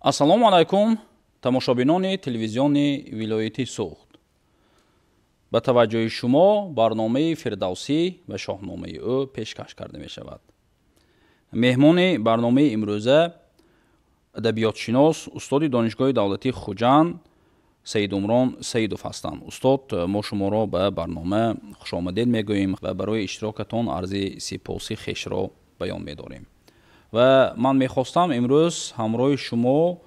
ассалому алайкум тамошобинони телевизиони вилояти суғд. ба таваҷҷӯҳи шумо барномаи фирдавсӣ ва шоҳномаи ӯ пешкаш карда мешавад. меҳмони барномаи имрӯза адабиётшинос устоди донишгоҳи давлатии Хуҷанд Саидумрон Саидов ҳастанд. устод, мо шуморо ба барнома хушомадед мегӯем ва барои иштирокатон арзи сипоси хешро баён медорем. ва ман мехостам имрӯз ҳамроҳи шумо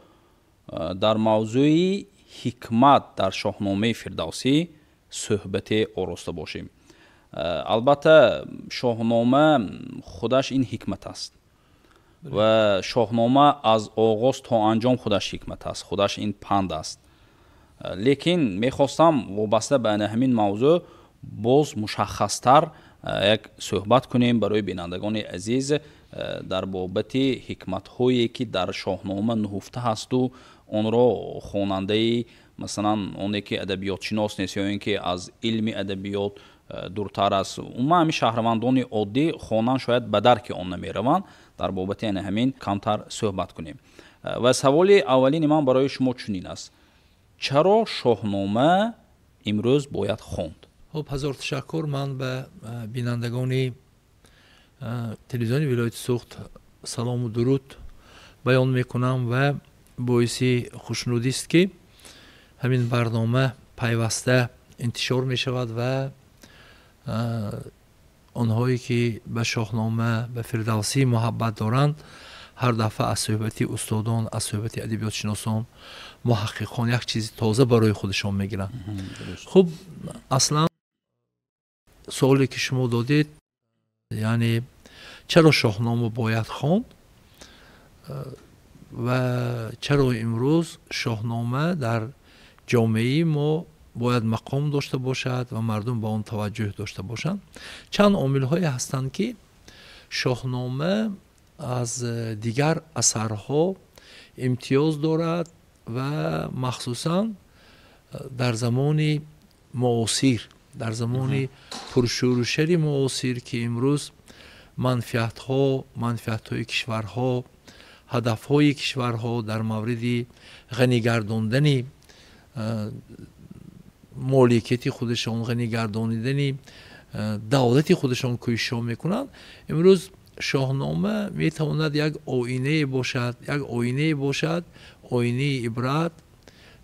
дар мавзӯи ҳикмат дар шоҳномаи фирдавсӣ суҳбате ороста бошем. албатта шоҳнома худаш ин ҳикмат аст ва шоҳнома аз оғоз то анҷом худаш ҳикмат аст, худаш ин панд аст. лекин мехостам вобаста ба ҳамин мавзӯъ боз мушаххастар як суҳбат кунем барои бинандагони азиз дар бобати ҳикматҳое ки дар шоҳнома нуҳуфта ҳасту онро хонандаи масалан оне ки адабиётшинос нест ё ин ки аз илми адабиёт дуртар аст, умуман ҳамин шаҳрвандони оддӣ хонан шояд ба дарки он намераванд. дар бобати ҳамин камтар суҳбат кунем. ва саволи аввалини ман барои шумо чунин аст: чаро шоҳнома имрӯз бояд хонд? خب هزار تشکر. من به بینندگان تلویزیون ولایت سوخت سلام و درود بیان میکنم و باعث خوشنودی است که همین برنامه پیوسته انتشار می شود و آنهایی که به شاهنامه به فردوسی محبت دارند هر دفعه از صحبت استادان، از صحبت ادبیات شناسان، محققان یک چیز تازه برای خودشان میگیرن. خب اصلا سوالی که شما دادید، یعنی چرا شاهنامه باید خواند و چرا امروز شاهنامه در جامعه ما باید مقام داشته باشد و مردم به آن توجه داشته باشند. چند عامل هایی هستند که شاهنامه از دیگر اثرها امتیاز دارد و مخصوصا در زمان معاصر، در زمان پرشور معاصر که امروز منفعت‌های کشورها، هدف‌های کشورها در مورد غنی گرداندن مالکیت خودشان، غنی گرداندن دولت خودشان کوشش میکنند. امروز شاهنامه میتواند یک آینه باشد، آینه عبرت.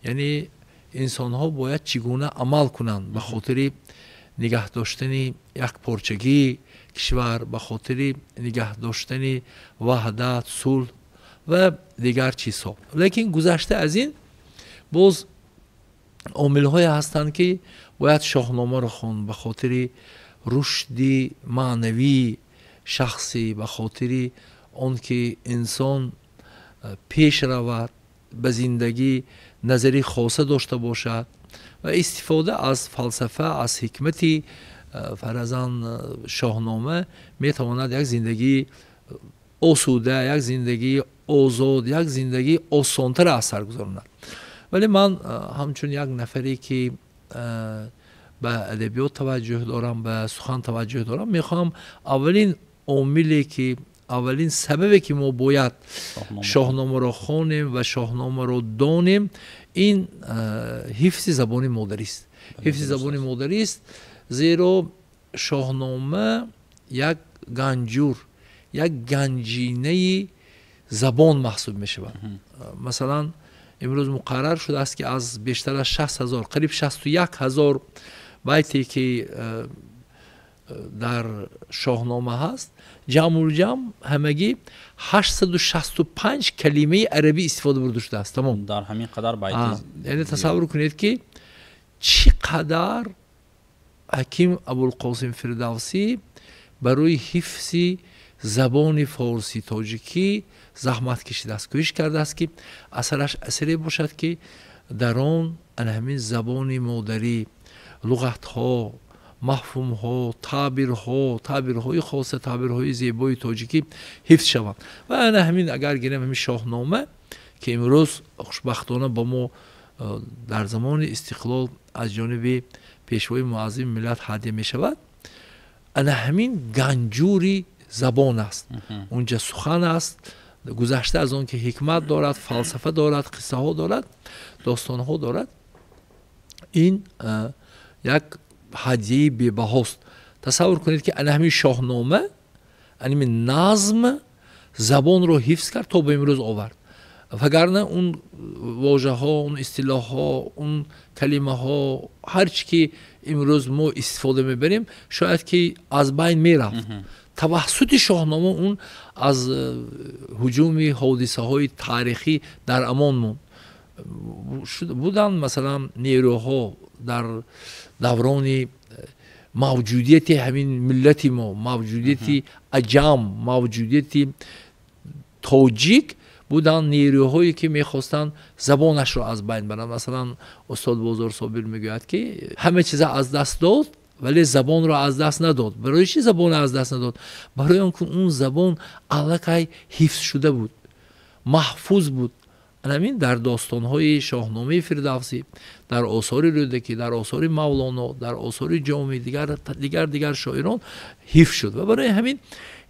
یعنی انسان ها باید چگونه عمل کنند به خاطر نگه داشتن یک پارچگی کشور، به خاطر نگه داشتن وحدت، صلح و دیگر چیزها. لیکن گذشته از این باز عامل های هستند که باید شاهنامه را خواند به خاطر رشد معنوی شخصی، به خاطر آنکه انسان پیش رود، به زندگی نظری خاصه داشته باشد و استفاده از فلسفه، از حکمتی فرزان شاهنامه میتواند یک زندگی آسوده، یک زندگی آزاد، یک زندگی آسانتر اثر گذارند. ولی من همچون یک نفری که به ادبیات توجه دارم، به سخن توجه دارم، میخوام اولین عاملی که اولین سببی که ما باید شاهنامه را خوانیم و شاهنامه را دانیم این حفظ زبان مادری است. حفظ زبان مادری است، زیرا شاهنامه یک گنجور، یک گنجینه زبان محسوب می شود. مثلا امروز مقرر شده است که از بیشتر از 60,000 قریب 61,000 بیتی که در شاهنامه هست، جمع همگی 865 کلمه عربی استفاده برده شده است. تمام در همین قدر بیت. یعنی تصور کنید که چقدر حکیم ابوالقاسم فردوسی برای حفظ زبان فارسی تاجیکی زحمت کشیده است، کوشش کرده است که اثرش اثری باشد که در آن همین زبان مادری، لغت ها، مفهوم ها، تعبیرهای خاص، تعبیرهای زیبای تاجیکی حفظ شود. و همین اگر گیریم همین شاهنامه که امروز خوشبختانه با ما در زمان استقلال از جانب پیشوای معظم ملت هدیه می شود، همین گنجوری زبان است. اونجا سخن است، گذشته از اون که حکمت دارد، فلسفه دارد، قصه ها دارد، داستان ها دارد، این یک هدیه بی‌بهاست. تصور کنید که همین شاهنامه، همین نظم زبان رو حفظ کرد تا به امروز آورد. وگرنه اون واژه ها، اون اصطلاح ها، اون کلمه ها، هر چی که امروز ما استفاده میبریم شاید که از بین میرفت. توسط شاهنامه اون از هجوم حادثه های تاریخی در امان موند. بودن مثلا نیروها در دوران موجودیت همین ملت ما، موجودیت عجم، موجودیت تاجیک، بودن نیروهایی که میخواستن زبانش رو از بین برن. مثلا استاد بازار صابر میگوید که همه چیز از دست داد ولی زبان رو از دست نداد. برای چی زبان از دست نداد؟ برای اینکه اون زبان الکی حفظ شده بود، محفوظ بود. همین در داستان‌های شاهنامه فردوسی، در آثار رودکی، در آثار مولانا، در آثار جامی دیگر شاعران حفظ شد. و برای همین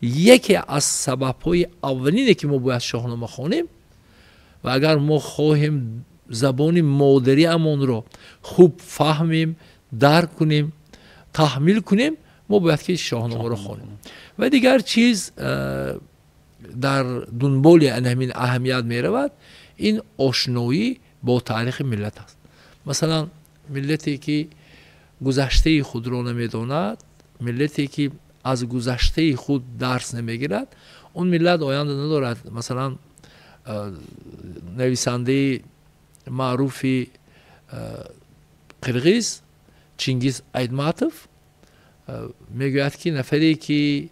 یکی از سبب‌های اولینه که ما باید شاهنامه خوانیم و اگر ما خواهیم زبان مادری امان را خوب فهمیم، درک کنیم، تحمیل کنیم، ما باید که شاهنامه را خوانیم. و دیگر چیز در دنبال همین اهمیت می رود، این آشنایی با تاریخ ملت است. مثلا ملتی که گذشته خود را نمیداند، ملتی که از گذشته خود درس نمیگیرد، اون ملت آینده ندارد. مثلا نویسنده معروف قرغیز چینگیز ایتماتوف میگوید که نفری که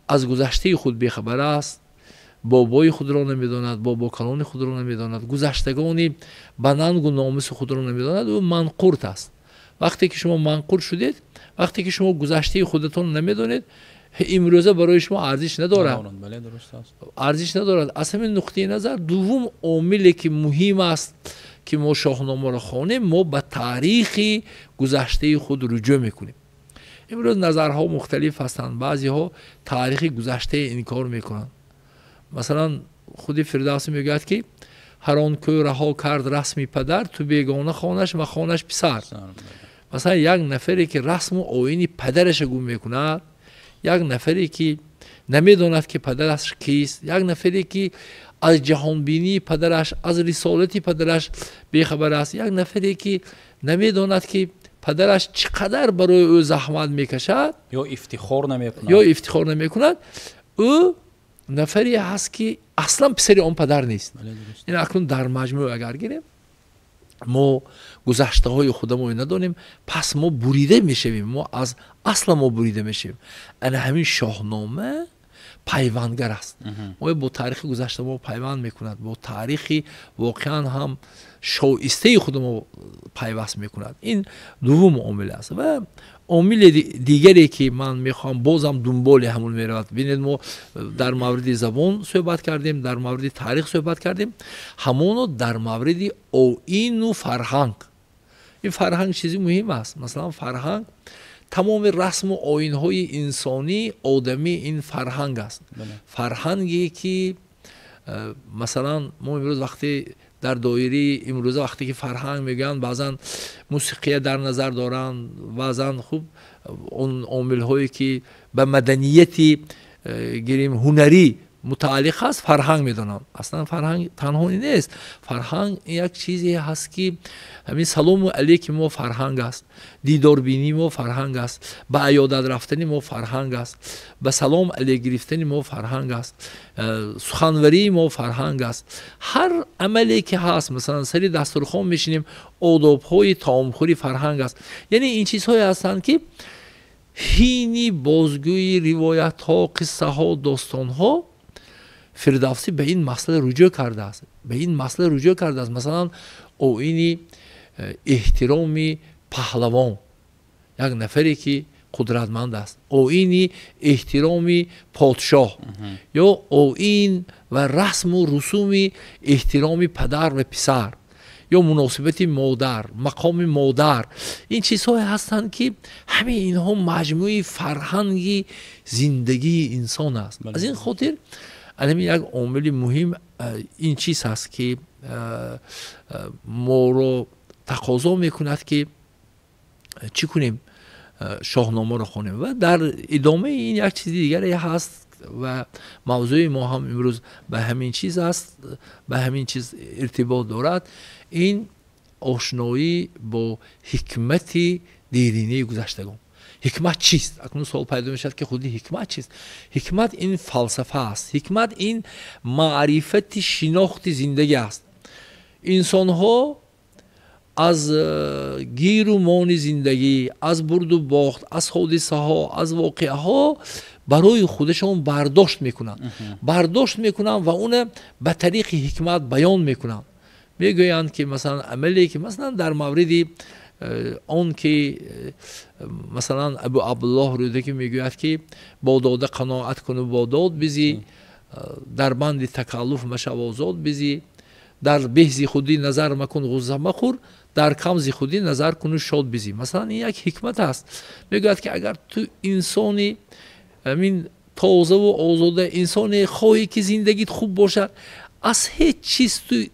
از گذشته خود بیخبر است، بابای خود را نمیداند، بابا کلان خود را نمیداند، گذشتگانی بننگ و ناموس خود را نمیداند، او منقورت است. وقتی که شما منقور شدید، وقتی که شما گذشته خودتون نمیدونید، امروزه برای شما ارزش ندارد. ارزش ندارد. از همین نقطه نظر دوم عاملی که مهم است که ما شاهنامه را خوانیم، ما به تاریخ گذشته خود رجوع میکنیم. امروز نظرها مختلف هستند. بعضی ها تاریخ گذشته انکار میکنند. مثلا خود فردوسی میگوید که هر آن کو رها کرد رسمی پدر، تو بیگانه خانش و خانش پسر. مثلا یک نفری که رسم و آیین پدرش گم میکند، یک نفری که نمیداند که پدرش کیست، یک نفری که از جهان بینی پدرش، از رسالت پدرش بیخبر است، یک نفری که نمیداند که پدرش چقدر برای او زحمت میکشد یا افتخار نمیکند، او نفری هست که اصلا پسر اون پدر نیست. این اکنون در مجموع اگر گیریم، ما گذشته های خودمون ندانیم، پس ما بریده میشویم، ما از اصل ما بریده میشویم. این همین شاهنامه پیوندگر است. ما با تاریخ گذشته ما پیوند میکند، با تاریخ واقعا هم شایسته خود ما پیوست میکند. این دوم عامل است. و عامل دیگری که من میخوام بازم دنبال همون میرود، ببینید ما در مورد زبان صحبت کردیم، در مورد تاریخ صحبت کردیم، همونو در مورد آیین و فرهنگ. این فرهنگ چیزی مهم است. مثلا فرهنگ تمام رسم و آیین های انسانی آدمی این فرهنگ است. فرهنگی که مثلا ما امروز وقتی در دایره امروز وقتی که فرهنگ میگن، بعضا موسیقی در نظر دارن، بعضا خوب اون عامل هایی که به مدنیتی گیریم هنری متعلق است فرهنگ میدونن. اصلا فرهنگ تنها نیست. فرهنگ یک چیزی هست که همین سلام علیک ما فرهنگ است، دیدار بینی ما فرهنگ است، به عیادت رفتن ما فرهنگ است، به سلام علیک گرفتن ما فرهنگ است، سخنوری ما فرهنگ است. هر عملی که هست، مثلا سری دسترخوان میشینیم، آداب های طعامخوری فرهنگ است. یعنی این چیزهایی هستند که هینی بازگوی روایت ها، قصه ها، داستان ها فردوسی به این مسئله رجوع کرده است. مثلا آیین احترام پهلوان، یک نفری که قدرتمند است، آیین احترام پادشاه، یا آیین و رسم و رسوم احترام پدر و پسر، یا مناسبت مادر، مقام مادر. این چیزهای هستند که همه اینها مجموعه فرهنگی زندگی انسان است. از این خاطر الان یک عامل مهم این چیز هست که ما رو تقاضا میکند که چی کنیم؟ شاهنامه رو خوانیم. و در ادامه این یک چیز دیگری هست و موضوع ما هم امروز به همین چیز است، به همین چیز ارتباط دارد. این آشنایی با حکمت دیرینه گذشتگان. حکمت چیست؟ اکنون سوال پیدا میشد که خودی حکمت چیست؟ حکمت این فلسفه است. حکمت این معرفت شناخت زندگی است. انسان ها از گیر و مان زندگی، از برد و باخت، از حادثه ها، از واقعه ها برای خودشان برداشت میکنن و اون به طریق حکمت بیان میکنن. میگویند که مثلا عملی که مثلا در مورد آن که مثلا ابو عبدالله روده که میگوید که با داده قناعت کن و با داد بزی، در بند تکلف مشو آزاد بزی، در بهزی خودی نظر مکن غصه مخور، در کمزی خودی نظر کن و شاد بزی. مثلا این یک حکمت است. میگوید که اگر تو انسانی همین تازه و آزاده انسان خواهی که زندگیت خوب باشد، از هیچ چیز تو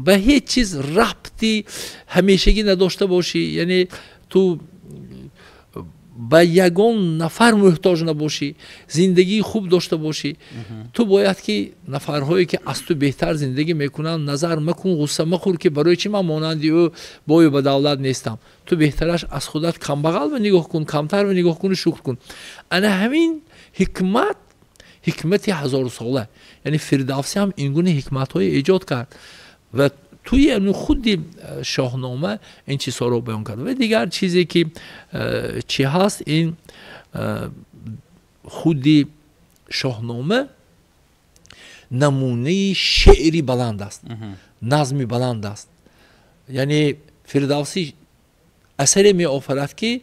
به هیچ چیز ربطی همیشگی نداشته باشی، یعنی تو به یگان نفر محتاج نباشی، زندگی خوب داشته باشی، تو باید که نفرهایی که از تو بهتر زندگی میکنن نظر مکن، غصه مخور که برای چی من مانندی او بای به دولت نیستم. تو بهترش از خودت کم بغل و نگاه کن، کمتر و نگاه کن و شکر کن. انا همین حکمت هزار ساله، یعنی فردوسی هم این گونه حکمت های ایجاد کرد و توی خود شاهنامه این چیزها رو بیان کرد. و دیگر چیزی که چی هست، این خود شاهنامه نمونه شعری بلند است، نظمی بلند است. یعنی فردوسی اثری می آفرد که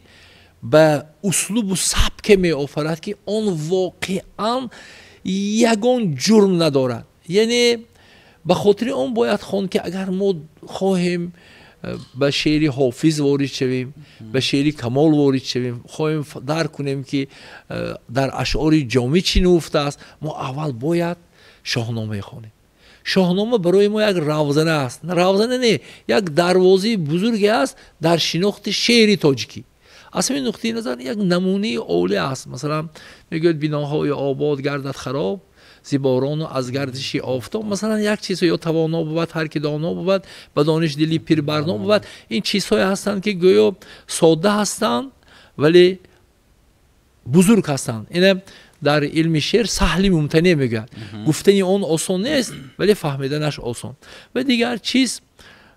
به اسلوب و سبک می آفرد که آن واقعا یگان جرم ندارد. یعنی به خاطر اون باید خواند که اگر ما خواهیم به شعر حافظ وارد شویم، به شعر کمال وارد شویم، خواهیم درک کنیم که در اشعار جامی چی نهفته است، ما اول باید شاهنامه خوانیم. شاهنامه برای ما یک روزنه است، روزنه نه، یک دروازه بزرگی است در شناخت شعر تاجیکی. از این نقطه نظر یک نمونه عالی است. مثلا میگوید بناهای آباد گردد خراب، زیباران و از گردش آفتاب. مثلا یک چیز یا توانا بود، هر کی دانا بود، به دانش دلی پیر برنا بود. این چیزهای هستند که گویا ساده هستند ولی بزرگ هستند. این در علم شعر سهل ممتنع میگوید. گفتن اون آسان نیست ولی فهمیدنش آسان. و دیگر چیز،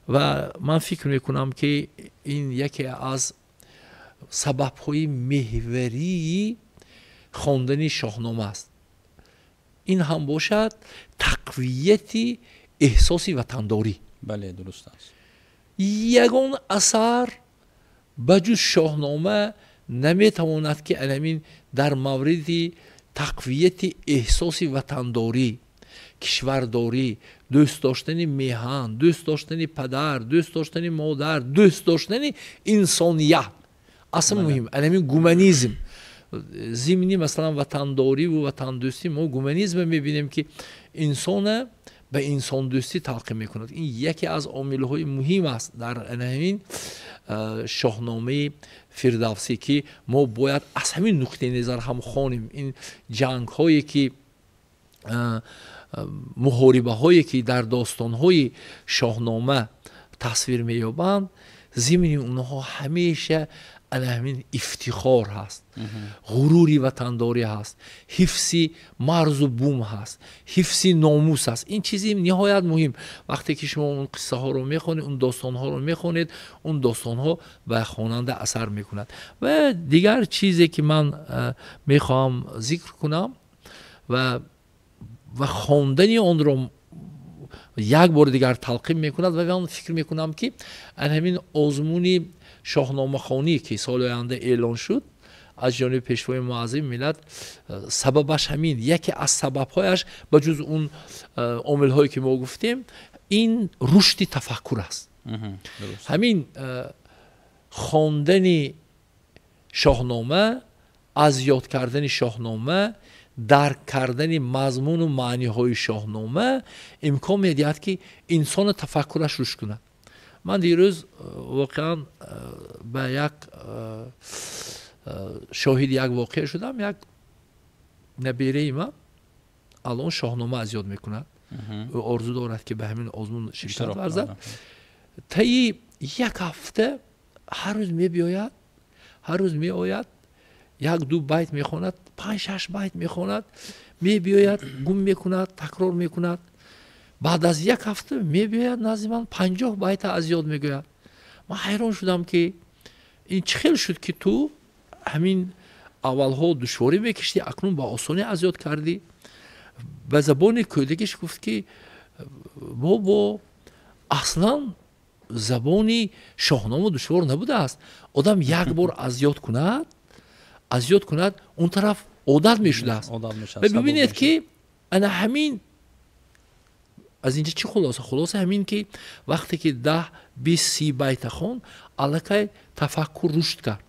و من فکر میکنم که این یکی از سبب‌های محوری خواندن شاهنامه است، این هم باشد تقویت احساس وطنداری. بله درست است. یگان اثر بجز شاهنامه نمیتواند که علمین در مورد تقویت احساس وطنداری، کشورداری، دوست داشتن میهن، دوست داشتن پدر، دوست داشتن مادر، دوست داشتن انسانیت اصلا مهم. علمین گومنیزم زمینی مثلا وطنداری و وطن دوستی، ما گومنیزم میبینیم که انسان به انسان دوستی تلقی میکند. این یکی از عامل‌های مهم است در همین شاهنامه فردوسی که ما باید از همین نقطه نظر هم خوانیم. این جنگ هایی که محاربه هایی که در داستان های شاهنامه تصویر مییابند، ضمن اونها همیشه همین افتخار هست، غروری وطنداری هست، حفظ مرز و بوم هست، حفظ ناموس هست. این چیزی نهایت مهم. وقتی که شما اون قصه ها رو میخونید، اون داستان ها رو میخونید، اون داستان ها به خواننده اثر میکند. و دیگر چیزی که من میخوام ذکر کنم و خواندن اون رو یک بار دیگر تلقین میکند و من فکر میکنم که همین آزمون شاهنامه خوانی که سال آینده اعلان شد از جانب پیشوای معظم ملت، سببش همین، یکی از سببهایش بجز اون عامل هایی که ما گفتیم، این رشد تفکر است. همین خواندن شاهنامه، از یاد کردن شاهنامه، درک کردن مضمون و معنی های شاهنامه امکان میدهد که انسان تفکرش روش کنه. من دیروز واقعا به یک شاهد یک واقعه شدم. یک نبیره من الان شاهنامه از یاد میکند. او آرزو دارد که به همین آزمون شرکت ورزد. طی یک هفته هر روز میبیاید، هر روز میآید، یک دو بیت میخواند، 5-6 بیت میخواند، میبیاید گم میکند، تکرار میکند. بعد از یک هفته میبیاید نزد من 50 بیت از یاد میگوید. من حیران شدم که این چه خیلی شد که تو همین اولها دشواری میکشیدی، اکنون با آسانی از یاد کردی. به زبان کودکش گفت که بابا اصلا زبانی شاهنامه دشوار نبوده است. آدم یک بار از یاد کند اون طرف عادت میشده است. ببینید که انا همین از اینجا چی خلاصه همین که وقتی که 10-20-30 بیت خون الکی تفکر رشد کرد،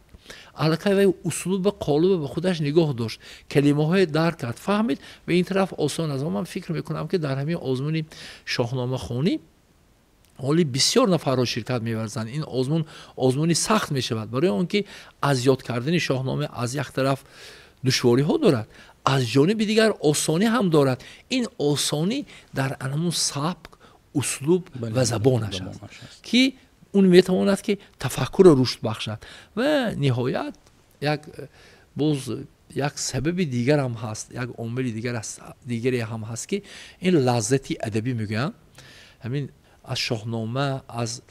الکی و اسلوب قالب به خودش نگاه داشت، کلمه های درک کرد، فهمید و این طرف آسان از من فکر میکنم که در همین آزمون شاهنامه خوانی حالی بسیار نفر را شرکت می‌ورزند. این آزمونی سخت می‌شود برای آنکه از یاد کردن شاهنامه از یک طرف دشواری ها دارد، از جانب دیگر آسانی هم دارد. این آسانی در همون سبک، اسلوب و زبانش است که اون میتواند که تفکر را رشد بخشد. و نهایت یک سبب دیگر هم هست، یک عامل دیگری هم هست که این لذتی ادبی میگن. همین از شاهنامه، از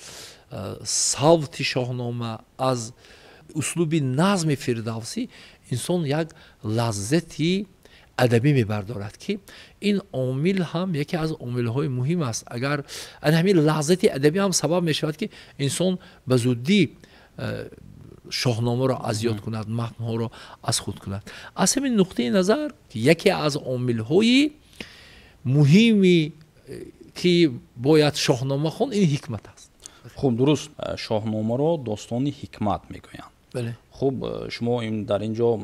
صوت شاهنامه، از اسلوب نظم فردوسی انسان یک لذتی ادبی میبردارد که این عامل هم یکی از عامل‌های مهم است. اگر همین لذت ادبی هم سبب میشود که انسان به زودی شاهنامه را از یاد کند، متن‌ها را از خود کند. از همین نقطه نظر که یکی از عامل‌های مهمی که باید شاهنامه خوند این حکمت است. خب درست، شاهنامه را داستان حکمت میگویند. بله. خب شما در اینجا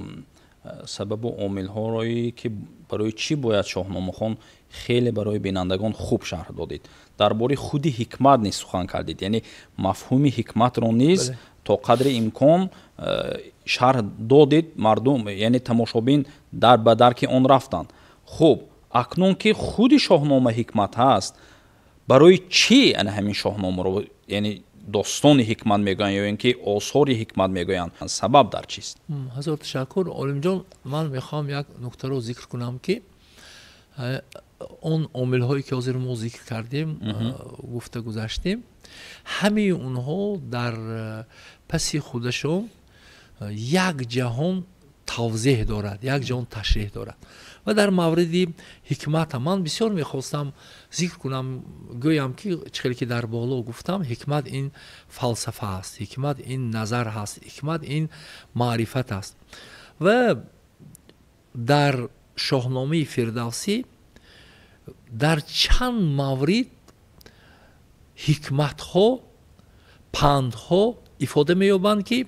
سبب و عامل ها رایی که برای چی باید شاهنامه خوان خیلی برای بینندگان خوب شرح دادید. درباره خود حکمت نیز سخن کردید، یعنی مفهوم حکمت را نیز تا قدر امکان شرح دادید. مردم یعنی تماشابین در به درک آن رفتند. خب اکنون که خود شاهنامه حکمت هست، برای چی همین شاهنامه رو یعنی داستان حکمت میگویند یا اینکه آثار حکمت میگویند؟ سبب در چیست؟ هزار تشکر عالم جان. من میخوام یک نکته رو ذکر کنم که اون عامل هایی که حاضر ما ذکر کردیم گفته گذاشتیم، همه اونها در پس خودشون یک جهان توضیح دارد، یک جهان تشریح دارد. و در مورد حکمت من بسیار میخواستم ذکر کنم، گویم که چقدر که در بالا گفتم حکمت این فلسفه است، حکمت این نظر هست، حکمت این معرفت است. و در شاهنامه فردوسی در چند مورد حکمت ها، پند ها ifade می‌یابند که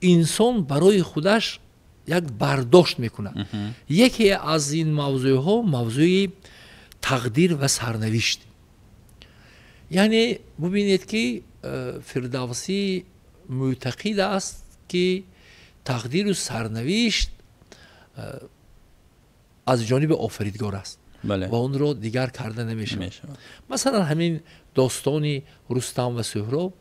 انسان برای خودش یک برداشت میکنه. یکی از این موضوع ها موضوع تقدیر و سرنوشت. یعنی ببینید که فردوسی معتقد است که تقدیر و سرنوشت از جانب آفریدگار است. بله. و اون رو دیگر کرده نمیشه. مثلا همین داستان رستم و سهراب،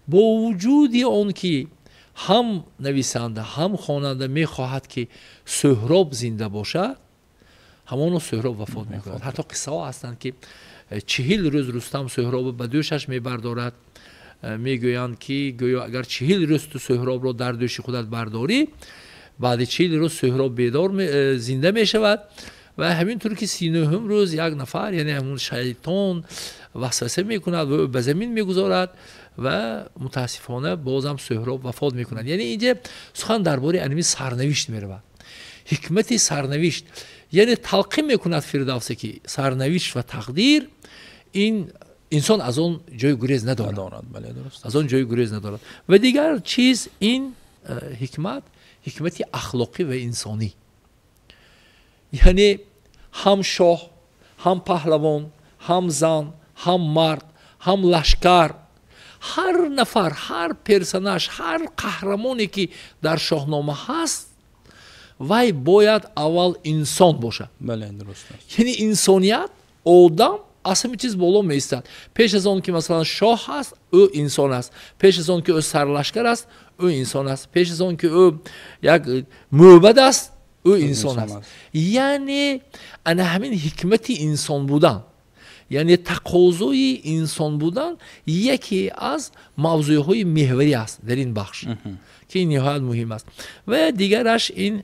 با وجود اون که هم نویسنده هم خواننده میخواهد که سهراب زنده باشد، همانو سهراب وفات میکند. حتی قصه ها هستند که 40 روز رستم سهراب به دوشش میبردارد. میگویند که گویا اگر 40 روز تو سهراب را در دوش خودت برداری، بعد 40 روز سهراب بیدار زنده میشود. و همینطور که 39 روز یک نفر یعنی همون شیطان وسوسه میکند و به زمین میگذارد و متاسفانه بازم سهراب وفات میکند. یعنی اینجا سخن درباره انمی سرنوشت میرود. حکمت سرنوشت یعنی تلقین میکند فردوسی که سرنوشت و تقدیر این انسان از آن جای گریز ندارد. بله درست. از آن جای گریز ندارد. و دیگر چیز این حکمت اخلاقی و انسانی. یعنی هم شاه، هم پهلوان، هم زن، هم مرد، هم لشکر، هر نفر، هر پرسناژ، هر قهرمانی که در شاهنامه هست وی باید اول انسان باشه. بله درست است. یعنی انسانیت، آدم از همه چیز بالا میستد. پیش از آن که مثلا شاه هست او انسان است، پیش از آن که او سرلشکر است او انسان است، پیش از آن که او یک موبد است او انسان است. یعنی انا همین حکمت انسان بودن، یعنی تقاضای انسان بودن یکی از موضوعهای محوری است در این بخش که این نهایت مهم است. و دیگرش این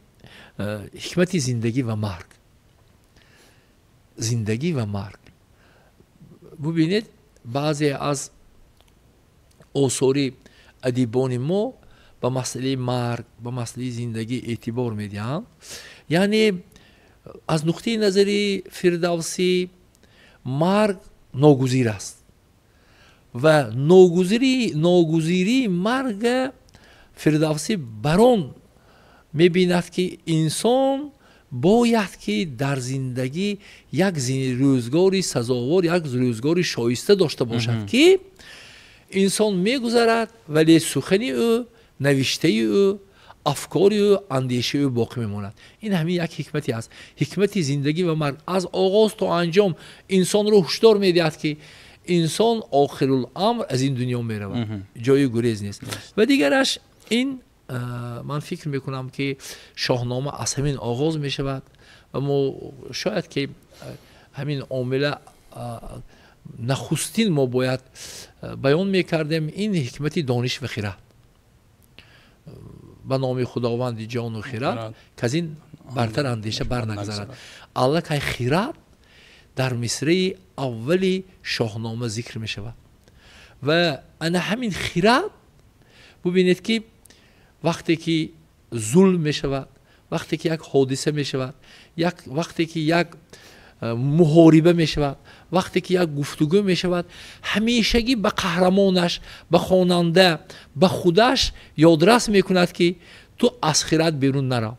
حکمت زندگی و مرگ. زندگی و مرگ. ببینید بعضی از آثار ادیبان ما به مسئله مرگ، به مسئله زندگی اعتبار میدهند. یعنی از نقطه نظری فردوسی مرگ ناگزیر است و ناگزیری مرگ فردوسی بران میبیند که انسان باید که در زندگی یک روزگاری سزاوار، یک روزگاری شایسته داشته باشد که انسان میگذرد ولی سخن او، نوشته او، افکار او، اندیشه او باقی میماند. این همین یک حکمتی است. حکمت زندگی و مرگ از آغاز تا انجام انسان رو هشدار میدهد که انسان آخر الامر از این دنیا میرود، جای گریز نیست. و دیگرش این من فکر میکنم که شاهنامه از همین آغاز میشود و ما شاید که همین عامل نخستین ما باید بیان میکردیم این حکمت دانش و خرد. به نام خداوند جان و خرد که از این برتر اندیشه بر نگذرد. الله که خرد در مصرع اولی شاهنامه ذکر می شود و انا همین خرد ببینید که وقتی که ظلم می شود، وقتی که یک حادثه می شود، وقتی که یک محاربه می شود، وقتی که یک گفتگو می شود، همیشگی به قهرمانش، به خواننده، به خودش یادرس می کند که تو از خرد بیرون نرو.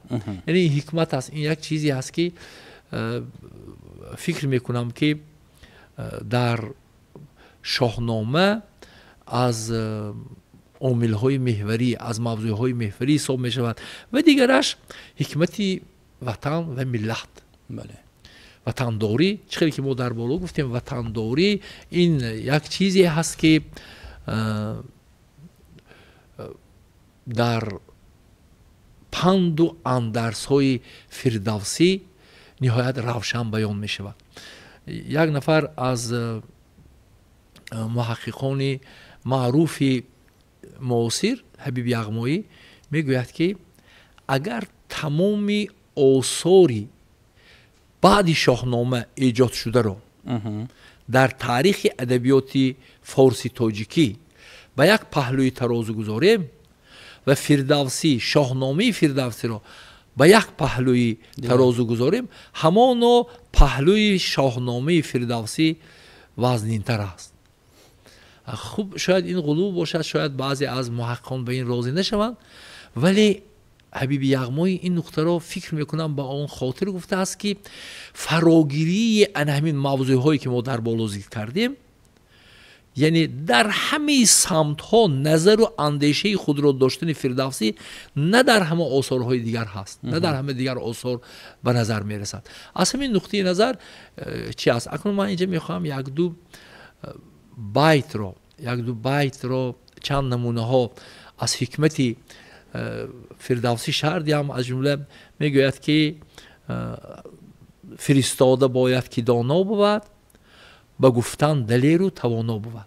یعنی این حکمت است. این یک چیزی هست که فکر می کنم که در شاهنامه از عامل‌های محوری، از موضوع‌های محوری حساب می شود. و دیگرش حکمت وطن و ملت. بله. وطنداری، چخیلی که ما در بالا گفتیم وطنداری این یک چیزی هست که در پند و اندرس‌های فردوسی نهایت روشن بیان می شود. یک نفر از محققان معروف معاصر حبیب یغمایی میگوید که اگر تمام آثاری بعد شاهنامه ایجاد شده رو در تاریخ ادبیات فارسی تاجیکی به یک پهلوی ترازو گذاریم و فردوسی، شاهنامه فردوسی رو به یک پهلوی ترازو گذاریم، همانو پهلوی شاهنامه فردوسی وزنین‌تر است. خوب شاید این غلو باشد، شاید بعضی از محققان به این راضی نشوند، ولی حبیب یغمایی این نقطه را فکر میکنم با اون خاطر گفته است که فراگیری ان همین موضوعهایی که ما در بالا ذکر کردیم، یعنی در همه سمت ها نظر و اندیشه خود را داشتن فردوسی نه در همه آثارهای دیگر هست، نه در همه دیگر آثار به نظر میرسد. از همین نقطه نظر چی است؟ اکنون من اینجا میخوام یک دو بیت را چند نمونه ها از حکمت فردوسی شرح دهم. از جمله میگوید که فرستاده باید که دانا بود، به گفتن دلیر و توانا بود.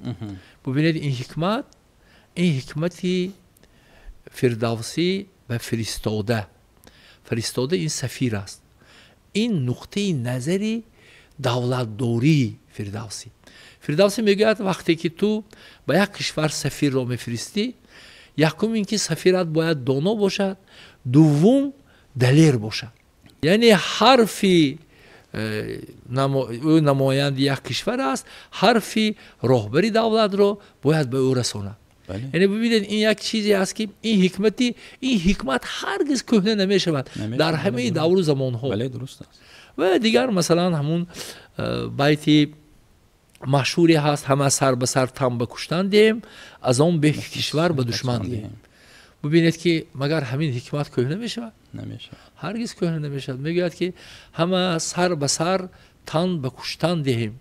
ببینید این حکمت فردوسی و فرستاده این سفیر است. این نقطه نظری دولتداری فردوسی میگوید وقتی که تو به یک کشور سفیر را میفرستی، یکم این که سفیرت باید دانا باشد، دوم دلیر باشد. یعنی حرفی نماینده یک کشور است، حرفی راهبری دولت را باید به او رساند. یعنی ببینید این یک چیزی است که این حکمت هرگز کهنه نمی شود در همه دور و زمان ها. بله درست است. و دیگر مثلا همون بیتی مشهوری هست همه سر به سر تن بکشتن دیم از آن به کشور به دشمن دیم. ببینید که مگر همین حکمت کهنه می شود؟ نمیشه. هرگز کهنه نمی شود. میگوید که همه سر به سر تن به کشتن دهیم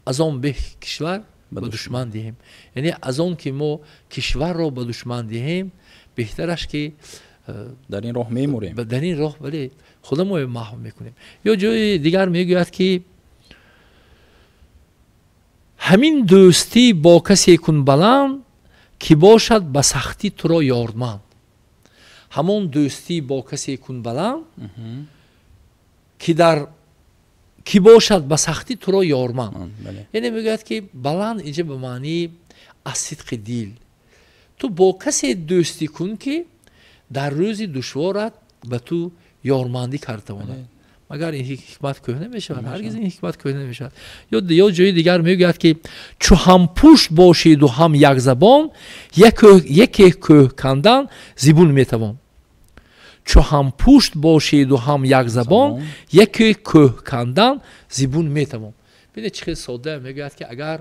از آن به کشور به دشمن دهیم. یعنی از آن که ما کشور را به دشمن دهیم بهترش که در این راه میموریم. در این راه بله خودمون ما محو میکنیم. یا جای دیگر میگوید که همین دوستی با کسی کن بلند که باشد به سختی تو را یاردمند. همون دوستی با کسی کن بلند که باشد به سختی تو را یاردمند. یعنی میگوید که بلند اینجا به معنی از صدق دل. تو با کسی دوستی کن که در روز دشوارت به تو یارمندی کرده واند. مگر این حکمت کهنه می شود؟ هرگز این حکمت کهنه نمی شود. یا جای دیگر میگوید که چو هم پوشت باشید و هم یک زبان یکی که کندن زبون میتوان. چو هم پوشت باشید و هم یک زبان یکی که کندن زبون میتوان. ببینید چه ساده میگوید که اگر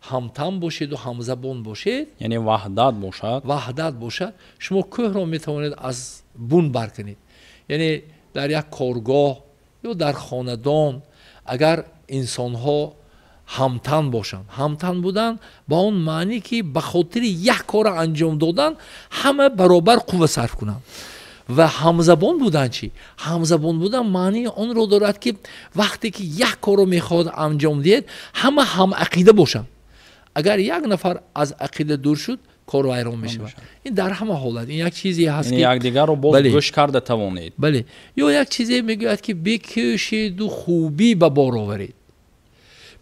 همتن باشید و هم زبان باشید یعنی وحدت باشد شما که را میتوانید از بون برکنید. یعنی در یک کارگاه یا در خاندان اگر انسان ها همتن باشند، همتن بودن با اون معنی که به خاطر یک کار انجام دادن همه برابر قوه صرف کنند. و همزبان بودن چی؟ همزبان بودن معنی اون رو دارد که وقتی که یک کار رو میخواد انجام دهید همه هم عقیده باشند. اگر یک نفر از عقیده دور شد کار ویران می شود. این در همه حالت این یک چیزی هست که یک دیگر رو باز گوش کرده توانید. بله. یا یک چیزی میگوید که بکوشید و خوبی به بار آورید.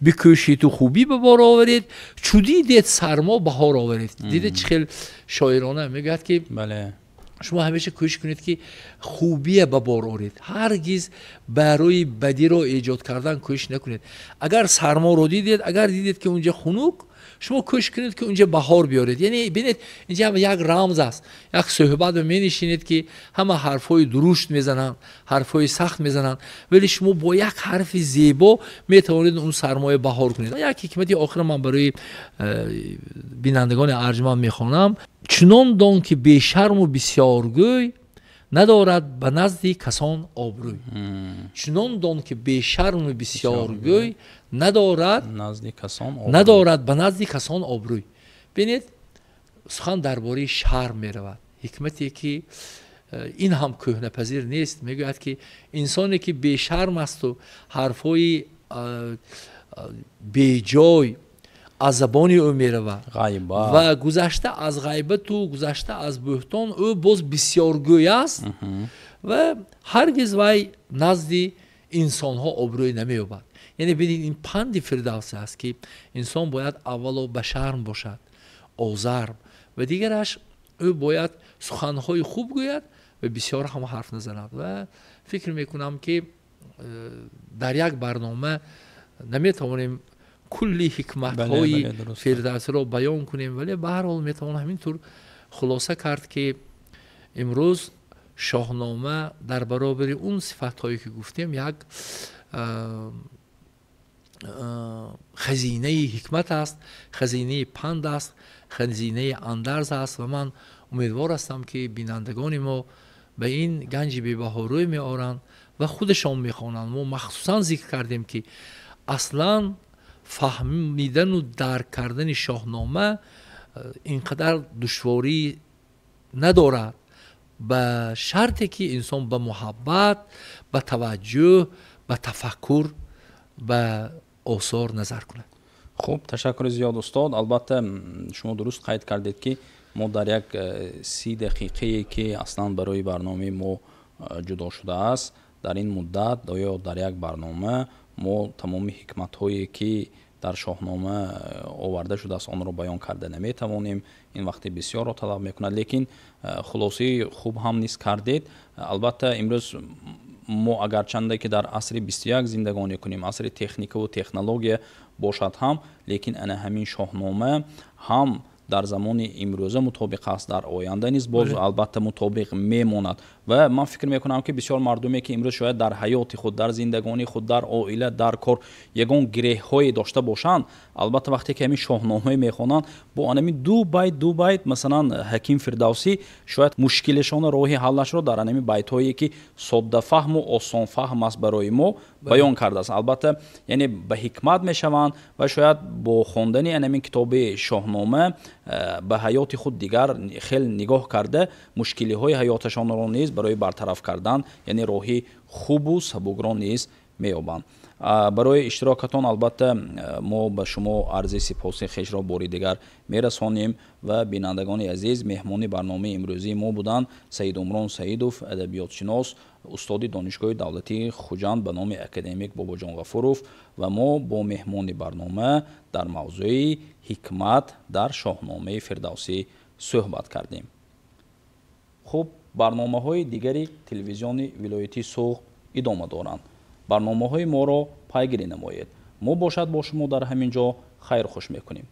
بکوشید و خوبی به بار آورید چو دیدید سرما بهار آورید. دیدید چه شاعرانه میگوید که بله شما همیشه کوشش کنید که خوبی به بار آورید. هرگز برای بدی رو ایجاد کردن کوشش نکنید. اگر سرما رو دیدید، اگر دیدید که اونجا خنک، شما کوشش کنید که اونجا بهار بیارید. یعنی ببینید اینجا هم یک رمز است. یک صحبت می نشینید که همه حرفای درشت میزنن، حرفای سخت میزنن، ولی شما با یک حرف زیبا می توانید اون سرمایه بهار کنید. یک حکمتی آخر من برای بینندگان ارجمند میخوانم. چنان دان که بی شرم و بسیارگوی ندارد به نزد کسان آبروی. چنان دان که بی شرم و بسیارگوی ندارد به نزد کسان آبروی. ببینید سخن درباره شرم می رود. حکمتی که این هم کهنه پذیر نیست. میگوید که انسانی که بی شرم است و حرفای بی جای از زبان او می رود و گذشته از غیبت و گذشته از بهتان او باز بسیارگوی است و هرگز وی نزد انسان ها آبروی نمی یابد. یعنی ببینید این پند فردوسی است که انسان باید اول به شرم باشد، آزرم، و دیگرش او باید سخنهای خوب گوید و بسیار هم حرف نزند. و فکر میکنم که در یک برنامه نمیتوانیم کلی حکمت های فردوسی را بیان کنیم، ولی به هر حال میتوان همینطور خلاصه کرد که امروز شاهنامه در برابر اون صفت هایی که گفتیم یک خزینه حکمت است، خزینه پند است، خزینه اندرز است و من امیدوار هستم که بینندگان ما به این گنج بی‌بها روی می آورند و خودشان میخوانند. ما مخصوصا ذکر کردیم که اصلا فهمیدن و درک کردن شاهنامه اینقدر دشواری ندارد، به شرطی که انسان به محبت، به توجه، به تفکر به آثار نظر کند. خوب، تشکر زیاد استاد. البته شما درست قید کردید که ما در یک 30 دقیقه که اصلا برای برنامه ما جدا شده است در این مدت یا در یک برنامه ما تمام حکمت هایی که در شاهنامه آورده شده است آن را بیان کرده نمی توانیم. این وقتی بسیار را طلب میکند، لیکن خلاصه خوب هم نیست کردید. البته امروز ما اگرچنده که در عصر 21 زندگانی کنیم، عصر تکنیک و تکنولوژی باشد هم، لیکن انا همین شاهنامه هم дар замони имрӯза мутобиқ аст, дар оянда низ боз албатта мутобиқ мемонад. ва ман фикр мекунам ки бисёр мардуме ки имрӯз шояд дар ҳаёти худ, дар зиндагони худ, дар оила, дар кор ягон гиреҳҳое дошта бошанд, албатта вақте ки ҳамин шоҳномаи мехонанд, бо анами ду байт масалан ҳаким Фирдавсӣ шояд мушкилашона роҳи ҳаллашро дар анами байтҳое ки соддафаҳму осонфаҳм аст барои мо баён кардааст. албатта яъне ба ҳикмат мешаванд ва шояд бо хондани анамин китоби шоҳнома ба ҳаёти худ дигар хел нигоҳ карда мушкилиҳои ҳаёташонро низ барои бартараф кардан яъне роҳи хубу сабукран низ меёбанд. барои иштирокатон албатта мо ба шумо арзи сипоси хешро бори дигар мерасонем ва бинандагони азиз, меҳмони барномаи имрӯзии мо буданд Саидумрон Саидов, адабиётшинос, устоди донишгоҳи давлатии Хуҷанд ба номи академик Бобоҷон Ғафуров ва мо бо меҳмони барнома дар мавзӯи ҳикмат дар шоҳномаи Фирдавсӣ суҳбат кардем. хуб, барномаҳои дигари телевизиони вилоятии Суғд идома доранд. барномаҳои моро пайгирӣ намоед. мо бошад бо шумо дар ҳамин ҷо хайр хуш мекунем.